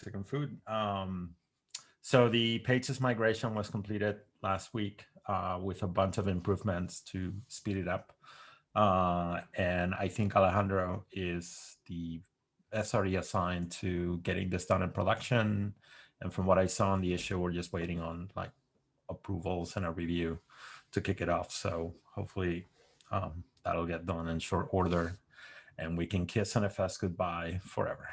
Mexican food. So the pages migration was completed last week with a bunch of improvements to speed it up. And I think Alejandro is the SRE assigned to getting this done in production. And from what I saw on the issue, we're just waiting on like approvals and a review to kick it off. So hopefully that'll get done in short order and we can kiss NFS goodbye forever.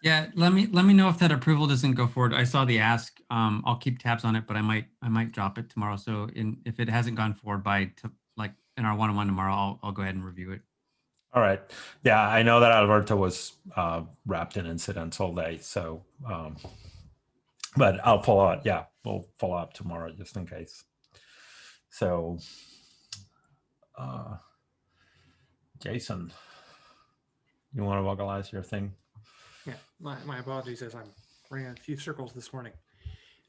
Yeah, let me know if that approval doesn't go forward. I saw the ask. I'll keep tabs on it, but I might drop it tomorrow. So if it hasn't gone forward by like in our one-on-one tomorrow, I'll go ahead and review it. All right. Yeah, I know that Alberto was wrapped in incidents all day. So, but I'll follow up. Yeah, we'll follow up tomorrow just in case. So, Jason, you want to vocalize your thing? Yeah, my apologies as I'm running a few circles this morning.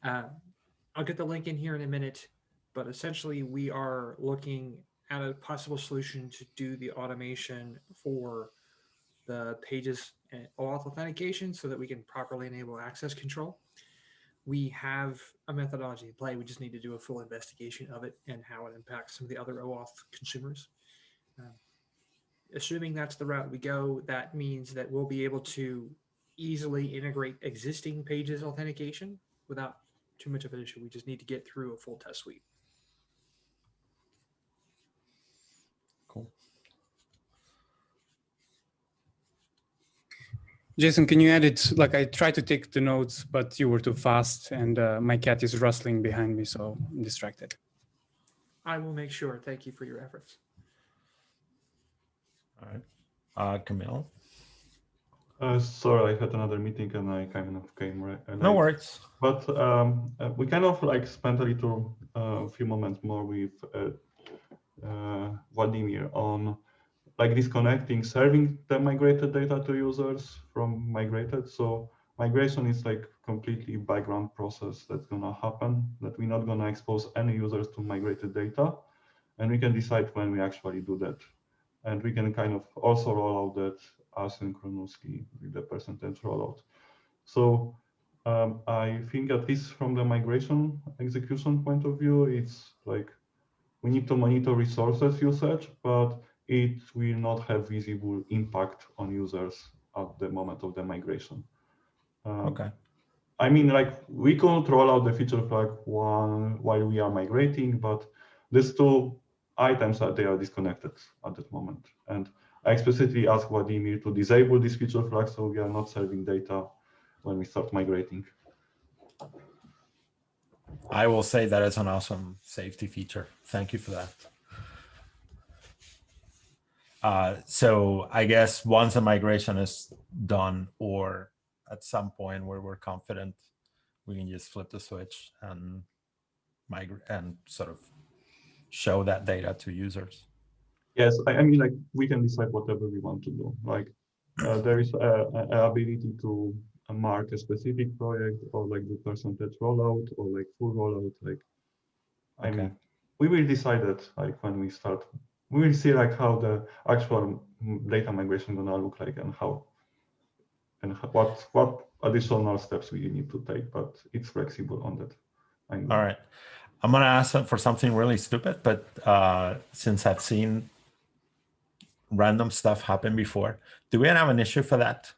I'll get the link in here in a minute, but essentially we are looking at a possible solution to do the automation for the pages and OAuth authentication so that we can properly enable access control. We have a methodology in play. We just need to do a full investigation of it and how it impacts some of the other OAuth consumers. Assuming that's the route we go, that means that we'll be able to easily integrate existing pages authentication without too much of an issue. We just need to get through a full test suite. Cool. Jason, can you edit? Like I tried to take the notes, but you were too fast and my cat is rustling behind me, so I'm distracted. I will make sure. Thank you for your efforts. All right. Camille? Sorry, I had another meeting and I kind of came right. No worries. But we kind of like spent a few moments more with Vladimir on like disconnecting, serving the migrated data to users from migrated. So migration is like completely background process that's gonna happen, that we're not gonna expose any users to migrated data. And we can decide when we actually do that. And we can kind of also roll out that asynchronously with the percentage rollout. So I think at least from the migration execution point of view, it's like we need to monitor resources usage, but it will not have visible impact on users at the moment of the migration. Okay. I mean, like we could roll out the feature flag one while we are migrating, but these two items they are disconnected at that moment. And I explicitly asked Vladimir to disable this feature flag so we are not serving data when we start migrating. I will say that is an awesome safety feature. Thank you for that. So I guess once a migration is done or at some point where we're confident, we can just flip the switch and migrate and sort of show that data to users. Yes, I mean, like we can decide whatever we want to do. Like there is an ability to mark a specific project or like the percentage rollout or like full rollout. Like, I mean, we will decide that like when we start. We will see like how the actual data migration gonna look like and how and what additional steps we need to take. But it's flexible on that. All right. I'm going to ask for something really stupid, but since I've seen random stuff happen before, do we have an issue for that?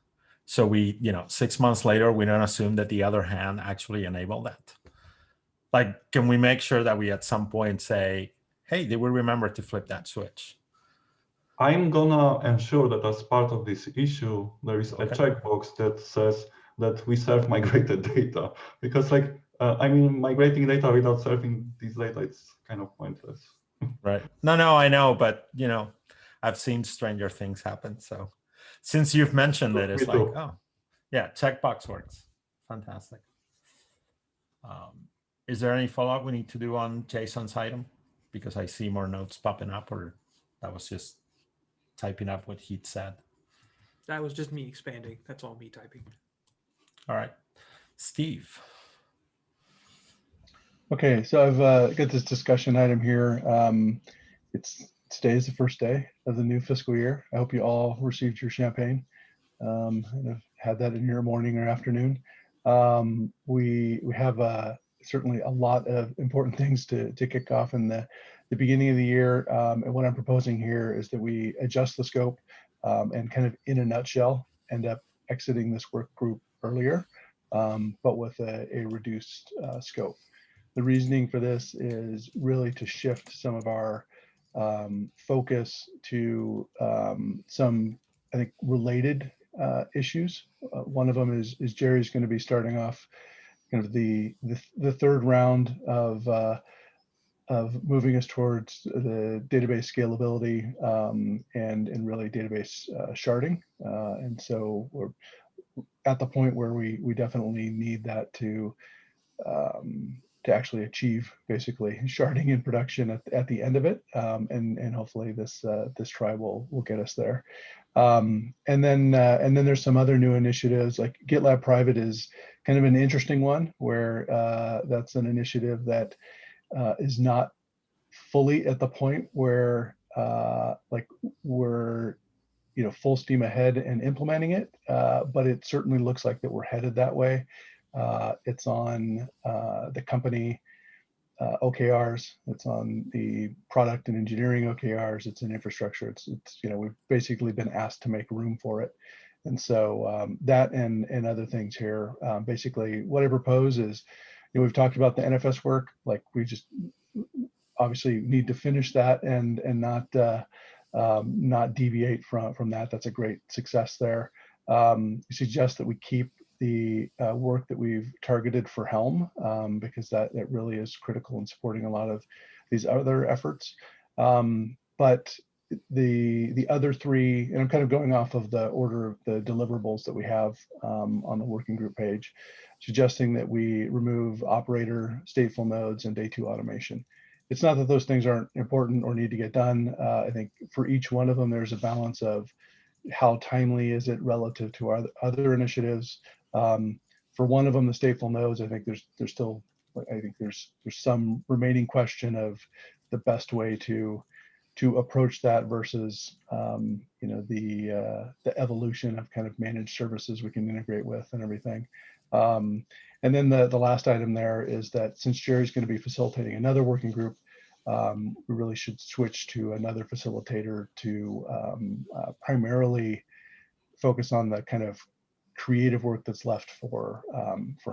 So we, 6 months later, we don't assume that the other hand actually enabled that. Like, can we make sure that we at some point say, hey, did we remember to flip that switch? I'm gonna ensure that as part of this issue, there is a checkbox that says that we serve migrated data, because like, I mean, migrating data without serving this data, it's kind of pointless. Right. No, I know, but I've seen stranger things happen. So since you've mentioned it, it's like, oh, yeah, checkbox works. Fantastic. Is there any follow-up we need to do on Jason's item? Because I see more notes popping up, or that was just typing up what he'd said. That was just me expanding. That's all me typing. All right. Steve. Okay, so I've got this discussion item here. Today is the first day of the new fiscal year. I hope you all received your champagne. and I've had that in your morning or afternoon. We have certainly a lot of important things to kick off in the beginning of the year. And what I'm proposing here is that we adjust the scope and kind of in a nutshell end up exiting this work group earlier, but with a reduced scope. The reasoning for this is really to shift some of our focus to some, I think, related issues. One of them is Jerry's going to be starting off kind of the third round of moving us towards the database scalability and really database sharding. And so we're at the point where we definitely need that to actually achieve basically sharding in production at the end of it. And hopefully this try will get us there. And then there's some other new initiatives like GitLab Private is kind of an interesting one where that's an initiative that is not fully at the point where like we're full steam ahead and implementing it, but it certainly looks like that we're headed that way. It's on the company OKRs. It's on the product and engineering OKRs. It's in infrastructure. It's we've basically been asked to make room for it. And so that and other things here, basically what I propose is, we've talked about the NFS work, like we just obviously need to finish that and not deviate from that. That's a great success there. Suggest that we keep the work that we've targeted for Helm because that really is critical in supporting a lot of these other efforts. But the other three, and I'm kind of going off of the order of the deliverables that we have on the working group page, suggesting that we remove operator, stateful nodes, and day 2 automation. It's not that those things aren't important or need to get done. I think for each one of them, there's a balance of how timely is it relative to our other initiatives. For one of them, the stateful nodes, I think there's still, I think there's some remaining question of the best way to approach that versus the evolution of kind of managed services we can integrate with and everything. And then the last item there is that since Jerry's going to be facilitating another working group, we really should switch to another facilitator to primarily focus on the kind of creative work that's left for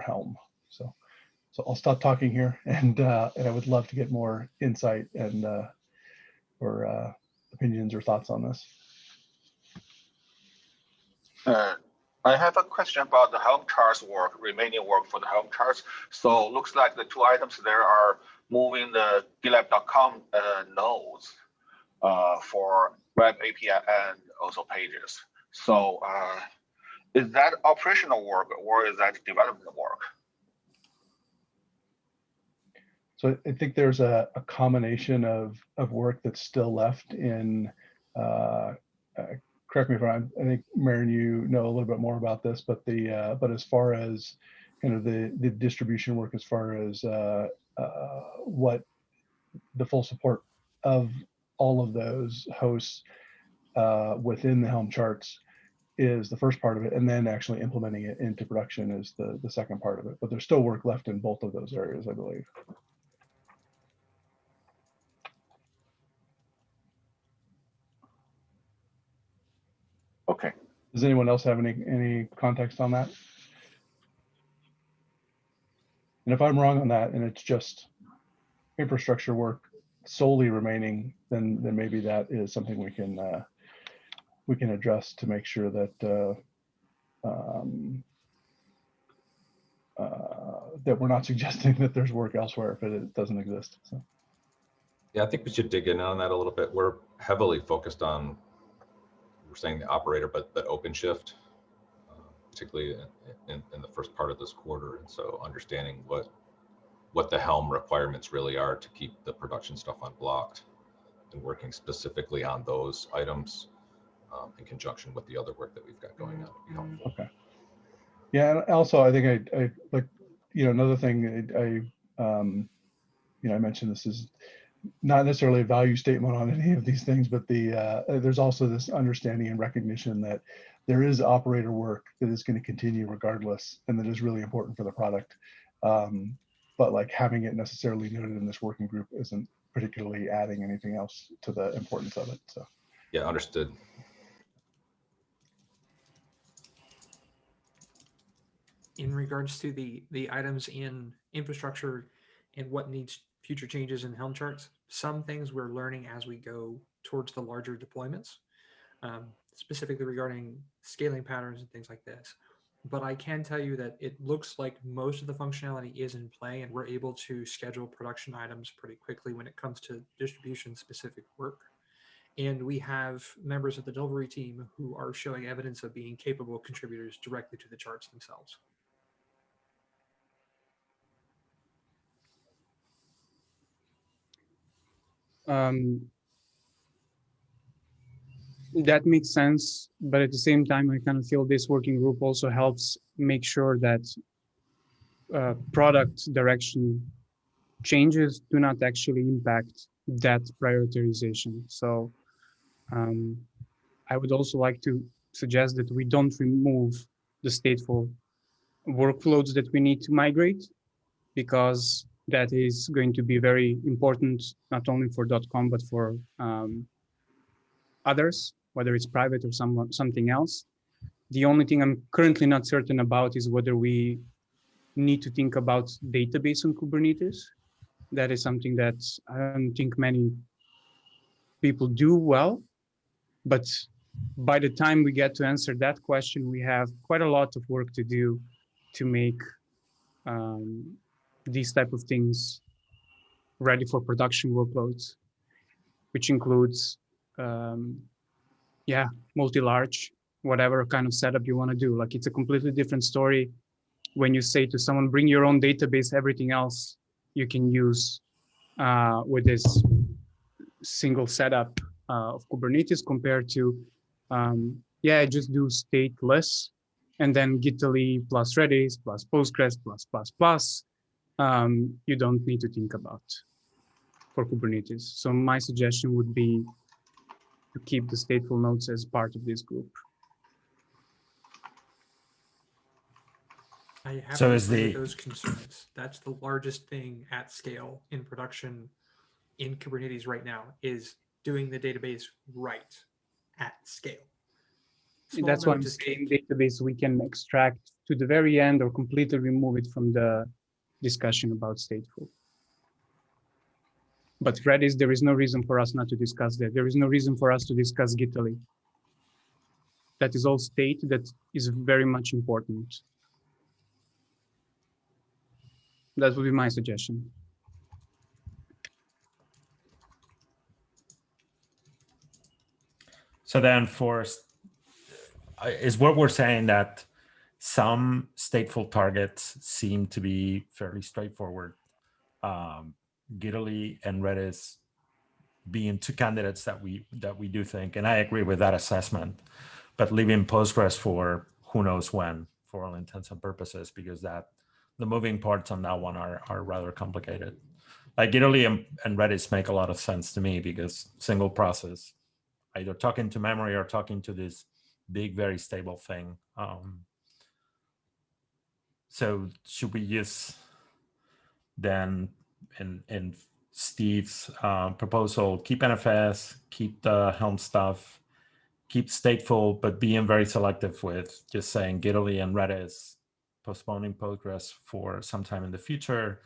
Helm. So I'll stop talking here, and I would love to get more insight and or opinions or thoughts on this. I have a question about the Helm charts work, remaining work for the Helm charts. So looks like the 2 items there are moving the GitLab.com nodes for web API and also pages. So is that operational work or is that development work? So I think there's a combination of work that's still left in, correct me if I'm wrong, I think Marion, you know a little bit more about this, but but as far as kind of the distribution work, as far as what the full support of all of those hosts within the Helm charts is the first part of it, and then actually implementing it into production is the second part of it. But there's still work left in both of those areas, I believe. Okay. Does anyone else have any context on that? And if I'm wrong on that, and it's just infrastructure work solely remaining, then maybe that is something we can address to make sure that that we're not suggesting that there's work elsewhere if it doesn't exist. So. Yeah, I think we should dig in on that a little bit. We're heavily focused on, we're saying the operator, but the OpenShift, particularly in the first part of this quarter. And so understanding what the Helm requirements really are to keep the production stuff unblocked and working specifically on those items in conjunction with the other work that we've got going on would be helpful. Okay. Yeah, and also I think I like, another thing I mentioned, this is not necessarily a value statement on any of these things, but there's also this understanding and recognition that there is operator work that is going to continue regardless, and that is really important for the product. But like having it necessarily noted in this working group isn't particularly adding anything else to the importance of it. So Yeah, understood. In regards to the items in infrastructure and what needs future changes in Helm charts, some things we're learning as we go towards the larger deployments, specifically regarding scaling patterns and things like this. But I can tell you that it looks like most of the functionality is in play, and we're able to schedule production items pretty quickly when it comes to distribution specific work. And we have members of the delivery team who are showing evidence of being capable contributors directly to the charts themselves. That makes sense, but at the same time, I kind of feel this working group also helps make sure that product direction changes do not actually impact that prioritization. So I would also like to suggest that we don't remove the stateful workloads that we need to migrate, because that is going to be very important, not only for .com, but for others, whether it's private or something else. The only thing I'm currently not certain about is whether we need to think about database on Kubernetes. That is something that I don't think many people do well, but by the time we get to answer that question, we have quite a lot of work to do to make these type of things ready for production workloads, which includes, multi-large, whatever kind of setup you want to do. Like, it's a completely different story when you say to someone, bring your own database, everything else you can use with this single setup of Kubernetes, compared to, just do stateless and then Gitly plus Redis plus Postgres plus. You don't need to think about for Kubernetes. So my suggestion would be to keep the stateful nodes as part of this group. I have So to is agree the- with those concerns. That's the largest thing at scale in production in Kubernetes right now, is doing the database right at scale. Small That's why I'm nodes is saying cake. database we can extract to the very end or completely remove it from the discussion about stateful. But Redis, there is no reason for us not to discuss that. There is no reason for us to discuss Gitly. That is all state that is very much important. That would be my suggestion. So then is what we're saying that some stateful targets seem to be fairly straightforward. Gitly and Redis being two candidates that we do think, and I agree with that assessment, but leaving Postgres for who knows when, for all intents and purposes, because the moving parts on that one are rather complicated. Like Gitly and Redis make a lot of sense to me, because single process, either talking to memory or talking to this big, very stable thing. So should we use then in Steve's proposal, keep NFS, keep the Helm stuff, keep stateful, but being very selective with just saying Gitly and Redis, postponing Postgres for sometime in the future,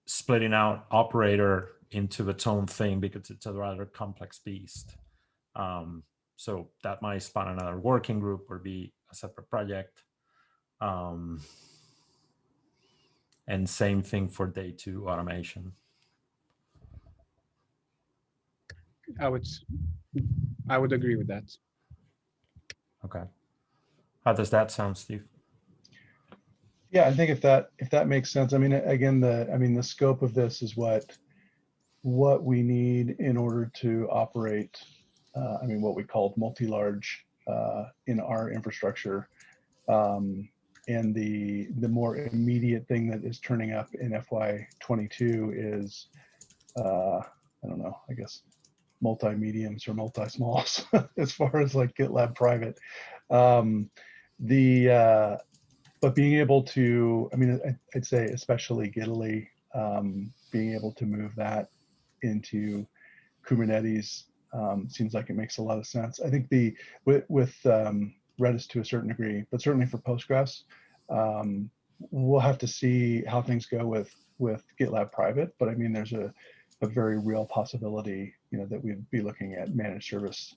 splitting out operator into its own thing because it's a rather complex beast. So that might spawn another working group or be a separate project. And same thing for day 2 automation. I would agree with that. Okay. How does that sound, Steve? yeah, I think if that makes sense. I mean, again, the scope of this is what we need in order to operate. What we called multi-large in our infrastructure. And the more immediate thing that is turning up in FY22 is, I don't know, I guess multi-mediums or multi-smalls as far as like GitLab private. Um, but being able to, I mean, I'd say especially Gittily, being able to move that into Kubernetes seems like it makes a lot of sense. I think with Redis to a certain degree, but certainly for Postgres, we'll have to see how things go with GitLab private. But I mean, there's a very real possibility, that we'd be looking at managed service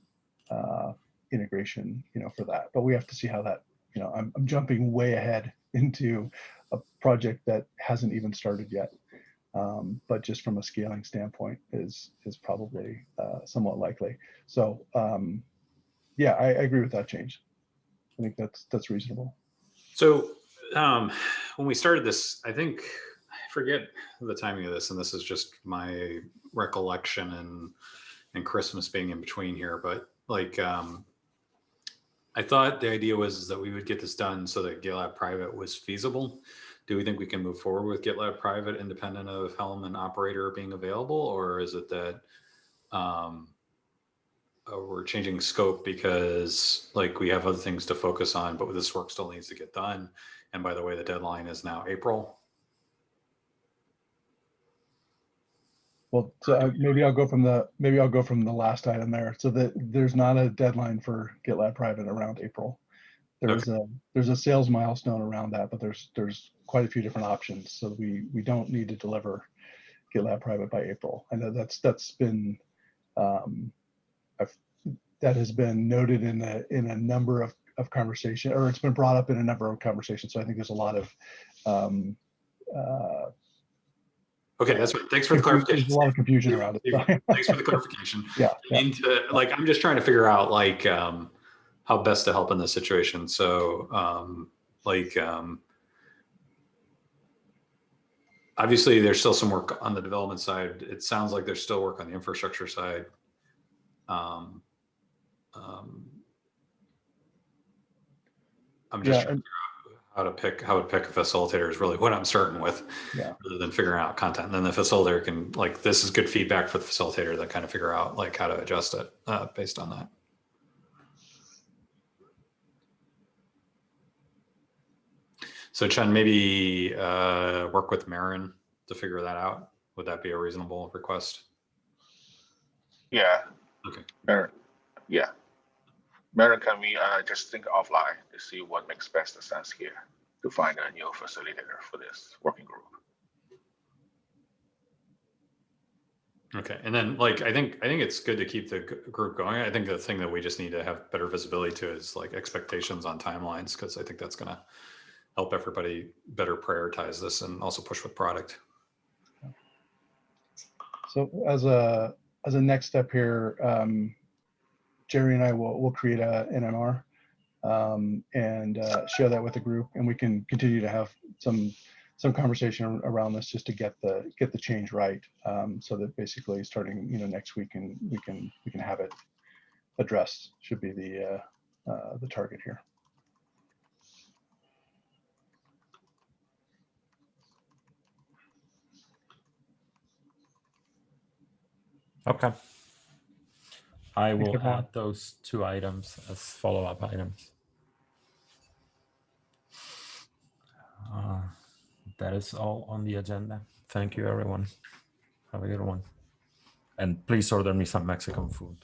integration, for that. But we have to see how that, I'm jumping way ahead into a project that hasn't even started yet. But just from a scaling standpoint is probably somewhat likely. So yeah, I agree with that change. I think that's reasonable. So when we started this, I think, I forget the timing of this, and this is just my recollection and Christmas being in between here, but like I thought the idea was that we would get this done so that GitLab private was feasible. Do we think we can move forward with GitLab private independent of Helm and operator being available, or is it that we're changing scope because like we have other things to focus on, but this work still needs to get done? And by the way, the deadline is now April. Well, so maybe I'll go from the last item there. So that there's not a deadline for GitLab private around April. There's a sales milestone around that, but there's quite a few different options. So we don't need to deliver GitLab private by April. I know that's been that has been noted in a number of conversations, or it's been brought up in a number of conversations. So I think there's a lot of okay, that's right. Thanks for the clarification. There's a lot of confusion around it. Thanks for the clarification. Yeah. I'm just trying to figure out like how best to help in this situation. So obviously there's still some work on the development side. It sounds like there's still work on the infrastructure side. I'm just trying to figure out how to pick a facilitator is really what I'm starting with, rather than figuring out content. And then the facilitator can, like, this is good feedback for the facilitator that kind of figure out like how to adjust it based on that. So Chen, maybe work with Marin to figure that out. Would that be a reasonable request? Yeah. Okay. Marin, yeah. Marin, can we just think offline to see what makes best sense here to find a new facilitator for this working group? Okay, and then like I think it's good to keep the group going. I think the thing that we just need to have better visibility to is like expectations on timelines, because I think that's going to help everybody better prioritize this and also push with product. So as a next step here, Jerry and I will create an NMR and share that with the group, and we can continue to have some conversation around this just to get the change right, so that basically starting next week, and we can have it addressed should be the target here. Okay. I will add those 2 items as follow-up items. That is all on the agenda. Thank you, everyone. Have a good one. And please order me some Mexican food.